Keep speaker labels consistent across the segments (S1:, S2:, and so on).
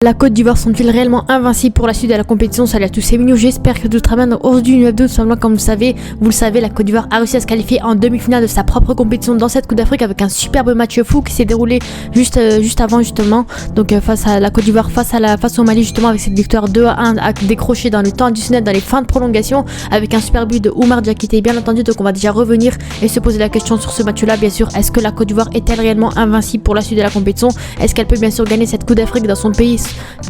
S1: La Côte d'Ivoire sont-ils réellement invincibles pour la suite de la compétition? Salut à tous, c'est Mignon, j'espère que tout va bien. Donc aujourd'hui, 9-2, tout simplement comme vous le savez, la Côte d'Ivoire a réussi à se qualifier en demi-finale de sa propre compétition dans cette Coupe d'Afrique avec un superbe match fou qui s'est déroulé juste avant justement. Donc face à la Côte d'Ivoire, face au Mali justement, avec cette victoire 2-1 décrochée dans le temps additionnel, dans les fins de prolongation, avec un super but de Oumar Diakité bien entendu. Donc on va déjà revenir et se poser la question sur ce match-là, bien sûr. Est-ce que la Côte d'Ivoire est-elle réellement invincible pour la suite de la compétition? Est-ce qu'elle peut bien sûr gagner cette Coupe d'Afrique dans son pays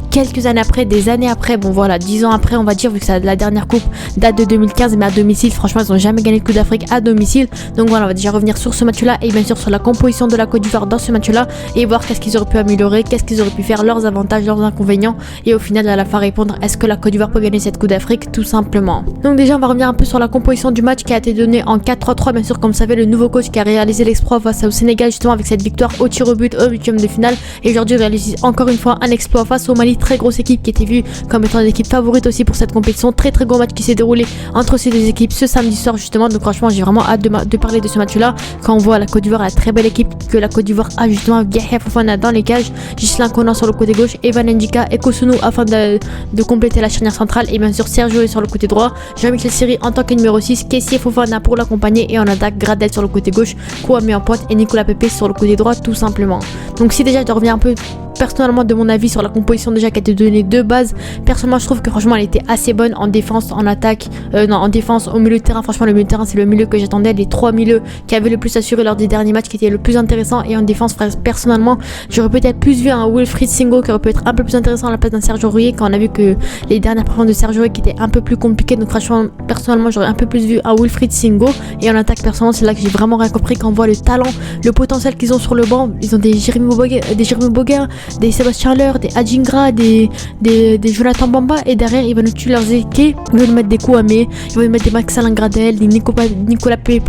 S1: quelques années après, des années après, bon voilà, 10 ans après on va dire, vu que la dernière coupe date de 2015, mais à domicile, franchement ils n'ont jamais gagné de Coupe d'Afrique à domicile. Donc voilà, on va déjà revenir sur ce match là et bien sûr sur la composition de la Côte d'Ivoire dans ce match là et voir qu'est-ce qu'ils auraient pu améliorer, qu'est-ce qu'ils auraient pu faire, leurs avantages, leurs inconvénients, et au final à la fin répondre est-ce que la Côte d'Ivoire peut gagner cette Coupe d'Afrique tout simplement. Donc déjà on va revenir un peu sur la composition du match qui a été donnée en 4-3-3, bien sûr comme vous savez, le nouveau coach qui a réalisé l'exploit face au Sénégal justement avec cette victoire au tir au but au 8e de finale, et aujourd'hui il réalise encore une fois un exploit face au Mali, très grosse équipe qui était vue comme étant une équipe favorite aussi pour cette compétition. Très gros match qui s'est déroulé entre ces deux équipes ce samedi soir justement. Donc franchement j'ai vraiment hâte de parler de ce match là quand on voit la Côte d'Ivoire, la très belle équipe que la Côte d'Ivoire a justement, Yahya Fofana dans les cages, Ghislain Konan sur le côté gauche, Evan Ndika et Kosunu afin de compléter la charnière centrale, et bien sûr Sergio sur le côté droit, Jean-Michel Seri en tant que numéro 6, Kessie Fofana pour l'accompagner, et en attaque Gradel sur le côté gauche, Kouamé en pointe et Nicolas Pepe sur le côté droit tout simplement. Donc si déjà je reviens un peu personnellement de mon avis sur la composition déjà qui a été donnée de base, personnellement je trouve que franchement elle était assez bonne en défense, en attaque, en défense, au milieu de terrain. Franchement le milieu de terrain c'est le milieu que j'attendais, les trois milieux qui avaient le plus assuré lors des derniers matchs, qui étaient le plus intéressant. Et en défense personnellement j'aurais peut-être plus vu un Wilfried Singo qui aurait pu être un peu plus intéressant à la place d'un Serge Aurier, quand on a vu que les dernières performances de Serge Aurier qui étaient un peu plus compliquées. Donc franchement personnellement j'aurais un peu plus vu un Wilfried Singo. Et en attaque personnellement c'est là que j'ai vraiment rien compris, quand on voit le talent, le potentiel qu'ils ont sur le banc. Ils ont des Jérémy Boga, des Sébastien Haller, des Adjingra, des Jonathan Bamba, et derrière ils vont nous tuer leurs équipes, ils vont nous mettre des Kouamé, ils vont nous mettre des Max-Alain Gradel, des Nicolas Pepe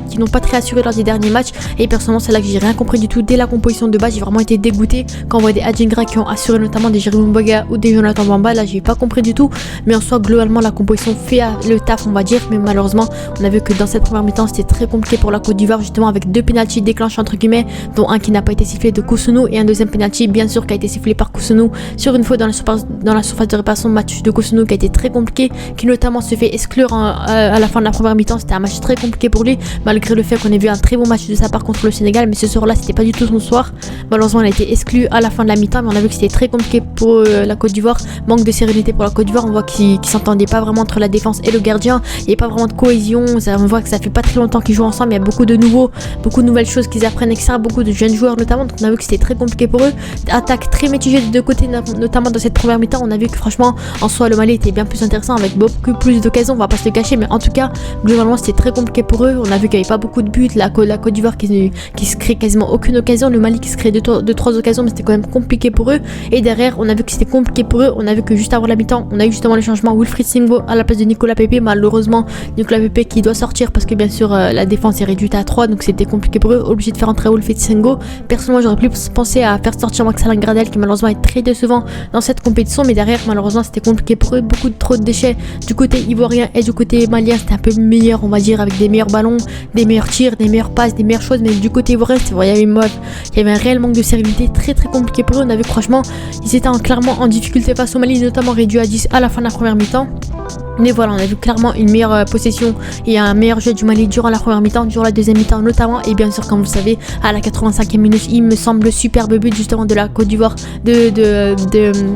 S1: qui n'ont pas très assuré lors des derniers matchs. Et personnellement c'est là que j'ai rien compris du tout dès la composition de base. J'ai vraiment été dégoûté quand on voit des Adjingra qui ont assuré notamment des Jérémy Boga ou des Jonathan Bamba. Là j'ai pas compris du tout, mais en soi globalement la composition fait le taf on va dire. Mais malheureusement on a vu que dans cette première mi-temps c'était très compliqué pour la Côte d'Ivoire justement, avec deux pénaltys déclenchés entre guillemets, dont un qui n'a pas été sifflé de Kosunu, et un deuxième pénalty bien sûr qui a été sifflé par Kosunu sur une faute dans la surface de réparation. Match de Kosunu qui a été très compliqué, qui notamment se fait exclure à la fin de la première mi-temps. C'était un match très compliqué pour lui, malgré le fait qu'on ait vu un très bon match de sa part contre le Sénégal, mais ce soir là c'était pas du tout son soir. Malheureusement il a été exclu à la fin de la mi-temps, mais on a vu que c'était très compliqué pour la Côte d'Ivoire, manque de sérénité pour la Côte d'Ivoire. On voit qu'ils s'entendaient pas vraiment entre la défense et le gardien, il n'y a pas vraiment de cohésion, on voit que ça fait pas très longtemps qu'ils jouent ensemble, il y a beaucoup de nouvelles choses qu'ils apprennent, etc. Beaucoup de jeunes joueurs notamment, donc on a vu que c'était très compliqué pour eux. Attaque très mitigée des deux côtés, notamment dans cette première mi-temps. On a vu que franchement en soi le Mali était bien plus intéressant avec beaucoup plus d'occasions, on va pas se le cacher, mais en tout cas globalement c'était très compliqué pour eux. On a vu qu'il n'y avait pas beaucoup de buts, la Côte d'Ivoire qui se crée quasiment aucune occasion, le Mali qui se crée 2-3 occasions, mais c'était quand même compliqué pour eux. Et derrière on a vu que c'était compliqué pour eux. On a vu que juste avant la mi-temps on a eu justement le changement Wilfried Singo à la place de Nicolas Pepe. Malheureusement Nicolas Pepe qui doit sortir parce que bien sûr la défense est réduite à 3, donc c'était compliqué pour eux, obligé de faire entrer Wilfried Singo. Personnellement j'aurais plus pensé à faire sortir Max-Alain Gradel qui malheureusement est très décevant dans cette compétition, mais derrière malheureusement c'était compliqué pour eux, beaucoup trop de déchets du côté ivoirien, et du côté malien c'était un peu meilleur on va dire, avec des meilleurs ballons, des meilleurs tirs, des meilleures passes, des meilleures choses. Mais du côté ivoirien il y avait un réel manque de sérénité, très compliqué pour eux. On a vu que franchement ils étaient clairement en difficulté face au Mali, notamment réduit à 10 à la fin de la première mi-temps. Mais voilà, on a vu clairement une meilleure possession et un meilleur jeu du Mali durant la première mi-temps, durant la deuxième mi-temps notamment. Et bien sûr, comme vous le savez, à la 85e minute, il me semble le superbe but justement de la Côte d'Ivoire de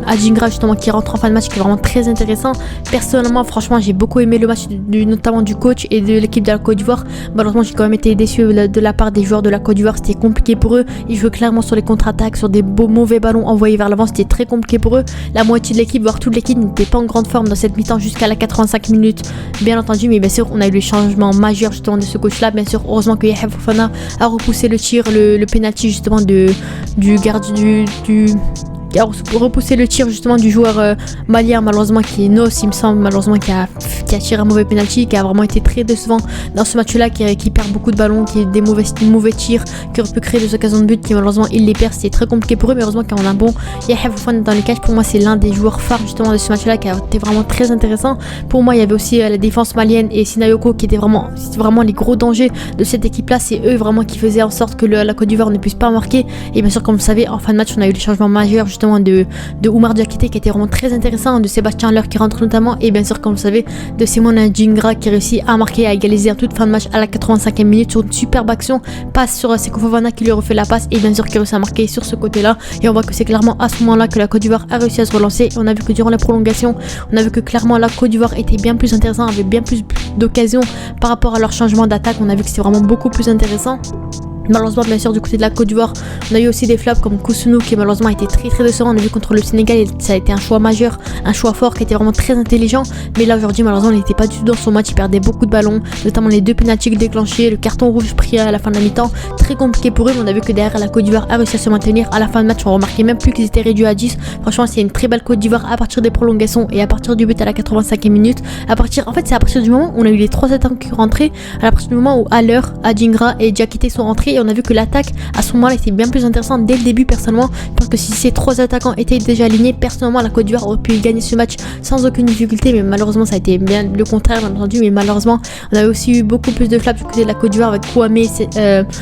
S1: Adjingra justement, qui rentre en fin de match, qui est vraiment très intéressant. Personnellement, franchement, j'ai beaucoup aimé le match notamment du coach et de l'équipe de la Côte d'Ivoire. Malheureusement, j'ai quand même été déçu de la part des joueurs de la Côte d'Ivoire. C'était compliqué pour eux. Ils jouaient clairement sur les contre-attaques, sur des mauvais ballons envoyés vers l'avant. C'était très compliqué pour eux. La moitié de l'équipe, voire toute l'équipe, n'était pas en grande forme dans cette mi-temps jusqu'à la 85 minutes bien entendu. Mais bien sûr on a eu le changement majeur justement de ce coach là. Bien sûr heureusement que Yahya Fofana a repoussé le tir, le penalty justement du gardien qui a repoussé le tir justement du joueur malien, malheureusement qui est Nos il me semble, malheureusement qui a tiré un mauvais penalty, qui a vraiment été très décevant dans ce match là, qui perd beaucoup de ballons, qui a des mauvais tirs, qui aurait pu créer des occasions de but, qui malheureusement il les perd. C'était très compliqué pour eux, mais heureusement qu'on a un bon Yahya Fofana dans les cages. Pour moi c'est l'un des joueurs phares justement de ce match là, qui a été vraiment très intéressant. Pour moi il y avait aussi la défense malienne et Sinayoko qui étaient vraiment les gros dangers de cette équipe là. C'est eux vraiment qui faisaient en sorte que la Côte d'Ivoire ne puisse pas marquer. Et bien sûr comme vous savez en fin de match on a eu les changements majeurs justement de Oumar Diakité qui était vraiment très intéressant, de Sébastien Haller qui rentre notamment, et bien sûr comme vous savez de Simon Adingra qui réussit à marquer, à égaliser en toute fin de match à la 85e minute sur une superbe action, passe sur Seko Fofana qui lui refait la passe, et bien sûr qui réussit à marquer sur ce côté là, et on voit que c'est clairement à ce moment là que la Côte d'Ivoire a réussi à se relancer. On a vu que durant la prolongation, on a vu que clairement la Côte d'Ivoire était bien plus intéressant, avait bien plus d'occasions par rapport à leur changement d'attaque. On a vu que c'était vraiment beaucoup plus intéressant. Malheureusement, bien sûr, du côté de la Côte d'Ivoire, on a eu aussi des flops comme Kousounou qui malheureusement a été très décevant. On a vu contre le Sénégal, ça a été un choix majeur, un choix fort qui était vraiment très intelligent. Mais là aujourd'hui, malheureusement, il n'était pas du tout dans son match. Il perdait beaucoup de ballons, notamment les 2 pénaltys déclenchés, le carton rouge pris à la fin de la mi-temps. Très compliqué pour eux, mais on a vu que derrière la Côte d'Ivoire a réussi à se maintenir. À la fin de match, on remarquait même plus qu'ils étaient réduits à 10. Franchement, c'est une très belle Côte d'Ivoire à partir des prolongations et à partir du but à la 85e minute. C'est à partir du moment où on a eu les 3 attaquants qui rentraient, à partir du moment où Haller, Adingra et Diakité sont rentrés, et on a vu que l'attaque à ce moment-là était bien plus intéressante dès le début. Personnellement, parce que si ces 3 attaquants étaient déjà alignés, personnellement la Côte d'Ivoire aurait pu gagner ce match sans aucune difficulté, mais malheureusement ça a été bien le contraire, bien entendu. Mais malheureusement on avait aussi eu beaucoup plus de flaps du côté de la Côte d'Ivoire avec Kouame,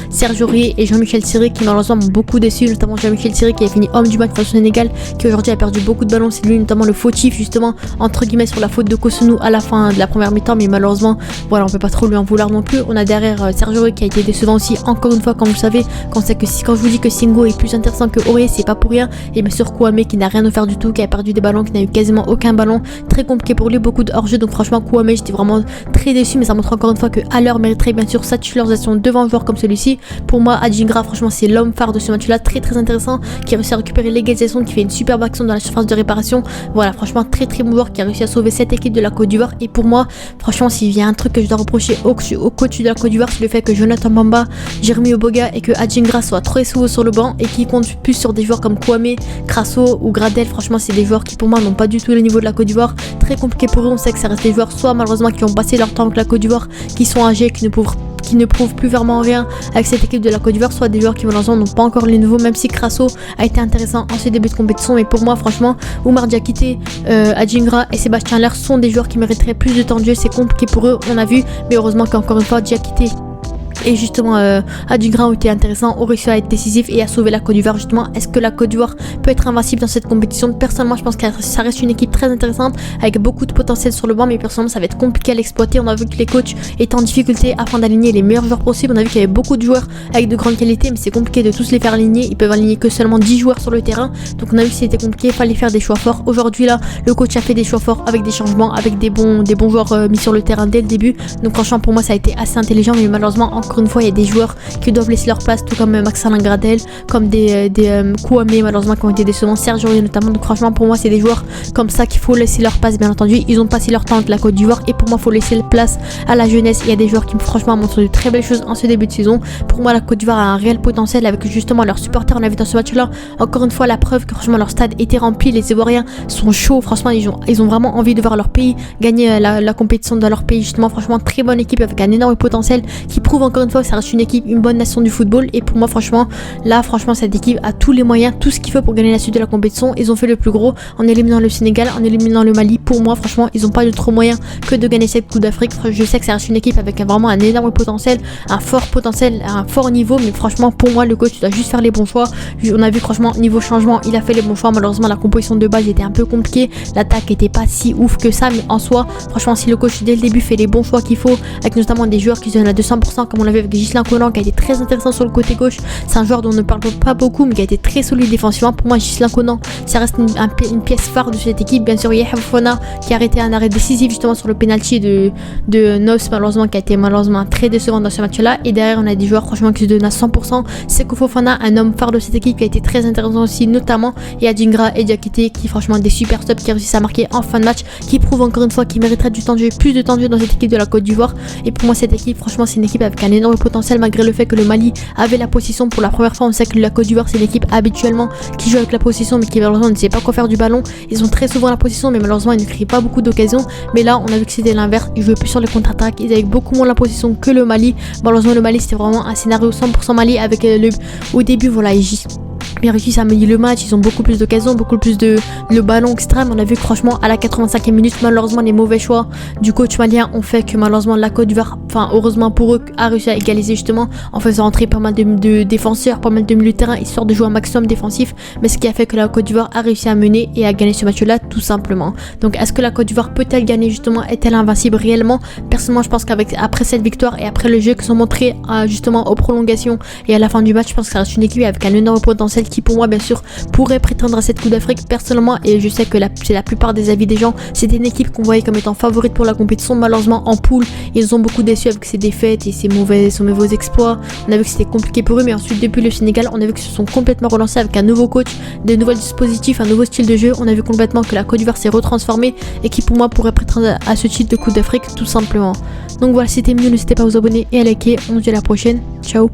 S1: Serge Aurier et Jean-Michel Siri qui malheureusement m'ont beaucoup déçu, notamment Jean-Michel Siri qui a fini homme du match face au Sénégal, qui aujourd'hui a perdu beaucoup de ballons. C'est lui notamment le fautif justement entre guillemets sur la faute de Kousounou à la fin de la première mi-temps, mais malheureusement voilà, on peut pas trop lui en vouloir non plus. On a derrière Serge Aurier qui a été décevant aussi, encore une fois. Comme vous savez, quand je vous dis que Singo est plus intéressant que Aurier, c'est pas pour rien. Et bien sûr Kouame qui n'a rien à faire du tout, qui a perdu des ballons, qui n'a eu quasiment aucun ballon, très compliqué pour lui, beaucoup de hors-jeu. Donc franchement Kouame, j'étais vraiment très déçu, mais ça montre encore une fois que Haller mériterait bien sûr sa titularisation devant un joueur comme celui-ci. Pour moi, Adingra, franchement c'est l'homme phare de ce match-là, très intéressant, qui a réussi à récupérer l'égalisation, qui fait une superbe action dans la surface de réparation. Voilà, franchement très bon joueur qui a réussi à sauver cette équipe de la Côte d'Ivoire. Et pour moi, franchement, s'il y a un truc que je dois reprocher au coach de la Côte d'Ivoire, c'est le fait que Jonathan Bamba, Jérémy Oboga et que Adingra soient très souvent sur le banc et qui comptent plus sur des joueurs comme Kouame, Crasso ou Gradel. Franchement, c'est des joueurs qui pour moi n'ont pas du tout le niveau de la Côte d'Ivoire. Très compliqué pour eux. On sait que ça reste des joueurs soit malheureusement qui ont passé leur temps avec la Côte d'Ivoire, qui sont âgés, qui ne prouvent plus vraiment rien avec cette équipe de la Côte d'Ivoire, soit des joueurs qui malheureusement n'ont pas encore les nouveaux, même si Crasso a été intéressant en ce début de compétition. Mais pour moi, franchement, Oumar Diakité, Adingra et Sébastien Haller sont des joueurs qui mériteraient plus de temps de jeu. C'est compliqué pour eux, on a vu, mais heureusement qu'encore une fois, Diakité et justement Adingra ont été intéressants, ont réussi à être décisif et à sauver la Côte d'Ivoire. Justement, est-ce que la Côte d'Ivoire peut être invincible dans cette compétition? Personnellement, je pense que ça reste une équipe très intéressante avec beaucoup de potentiel sur le banc, mais personnellement ça va être compliqué à l'exploiter. On a vu que les coachs étaient en difficulté afin d'aligner les meilleurs joueurs possibles. On a vu qu'il y avait beaucoup de joueurs avec de grandes qualités, mais c'est compliqué de tous les faire aligner. Ils peuvent aligner que seulement 10 joueurs sur le terrain, donc on a vu que c'était compliqué, il fallait faire des choix forts. Aujourd'hui là, le coach a fait des choix forts avec des changements, avec des bons joueurs mis sur le terrain dès le début. Donc franchement pour moi ça a été assez intelligent, mais malheureusement encore une fois il y a des joueurs qui doivent laisser leur place, tout comme Max-Alain Gradel, comme des Kouame malheureusement qui ont été décevants, Serge Aurier notamment. Donc franchement pour moi c'est des joueurs comme ça qu'il faut laisser leur place. Bien entendu ils ont passé leur temps avec la Côte d'Ivoire et pour moi il faut laisser la place à la jeunesse. Il y a des joueurs qui franchement montrent de très belles choses en ce début de saison. Pour moi la Côte d'Ivoire a un réel potentiel avec justement leurs supporters. On a vu dans ce match là encore une fois la preuve que franchement leur stade était rempli, les Ivoiriens sont chauds. Franchement ils ont vraiment envie de voir leur pays gagner la compétition dans leur pays. Justement franchement très bonne équipe avec un énorme potentiel qui prouve encore une fois que ça reste une équipe, une bonne nation du football. Et pour moi franchement cette équipe a tous les moyens, tout ce qu'il faut pour gagner la suite de la compétition. Ils ont fait le plus gros en éliminant le Sénégal, en éliminant le Mali. Pour moi franchement ils n'ont pas d'autre moyen que de gagner cette Coupe d'Afrique. Je sais que ça reste une équipe avec vraiment un énorme potentiel, un fort niveau, mais franchement pour moi le coach doit juste faire les bons choix. On a vu franchement niveau changement il a fait les bons choix. Malheureusement la composition de base était un peu compliquée, l'attaque était pas si ouf que ça, mais en soi franchement si le coach dès le début fait les bons choix qu'il faut, avec notamment des joueurs qui se donnent à 200% comme on l'avait avec Ghislain Conan qui a été très intéressant sur le côté gauche. C'est un joueur dont on ne parle pas beaucoup mais qui a été très solide défensivement. Pour moi Ghislain Conan ça reste une pièce phare de cette équipe. Bien sûr Yahya Fofana qui a arrêté un arrêt décisif justement sur le penalty de Nos malheureusement, qui a été malheureusement très décevant dans ce match là. Et derrière on a des joueurs franchement qui se donnent à 100%. Seko Fofana, un homme phare de cette équipe qui a été très intéressant aussi notamment, et Adingra et Diakité qui franchement des super stops, qui réussissent à marquer en fin de match, qui prouve encore une fois qu'il mériterait du temps de jeu, plus de temps de jeu dans cette équipe de la Côte d'Ivoire. Et pour moi cette équipe franchement c'est une équipe avec un énorme potentiel, malgré le fait que le Mali avait la possession pour la première fois. On sait que la Côte d'Ivoire c'est une équipe habituellement qui joue avec la possession mais qui malheureusement ne sait pas quoi faire du ballon. Ils ont très souvent la possession mais malheureusement ils ne créent pas beaucoup d'occasions. Mais là on a vu que c'était l'inverse, ils jouaient plus sur les contre-attaques, ils avaient beaucoup moins la possession que le Mali. Malheureusement le Mali c'était vraiment un scénario 100% Mali avec au début voilà d'Afrique bien réussi à mener le match, ils ont beaucoup plus d'occasions, beaucoup plus de le ballon extrême. On a vu que franchement à la 85e minute, malheureusement les mauvais choix du coach malien ont fait que malheureusement la Côte d'Ivoire, enfin heureusement pour eux, a réussi à égaliser justement en faisant entrer pas mal de défenseurs, pas mal de milieux de terrain, histoire de jouer un maximum défensif, mais ce qui a fait que la Côte d'Ivoire a réussi à mener et à gagner ce match-là tout simplement. Donc est-ce que la Côte d'Ivoire peut-elle gagner justement, est-elle invincible réellement? Personnellement je pense qu'après cette victoire et après le jeu qu'ils ont montré justement aux prolongations et à la fin du match, je pense que ça reste une équipe avec un énorme potentiel qui pour moi bien sûr pourrait prétendre à cette Coupe d'Afrique personnellement, et je sais que c'est la plupart des avis des gens, c'était une équipe qu'on voyait comme étant favorite pour la compétition. Malheureusement en poule ils ont beaucoup déçu avec ses défaites et ses mauvais exploits. On a vu que c'était compliqué pour eux, mais ensuite depuis le Sénégal on a vu qu'ils se sont complètement relancés avec un nouveau coach, des nouveaux dispositifs, un nouveau style de jeu. On a vu complètement que la Côte d'Ivoire s'est retransformée et qui pour moi pourrait prétendre à ce titre de Coupe d'Afrique tout simplement. Donc voilà, c'était mieux, n'hésitez pas à vous abonner et à liker. On se dit à la prochaine, ciao.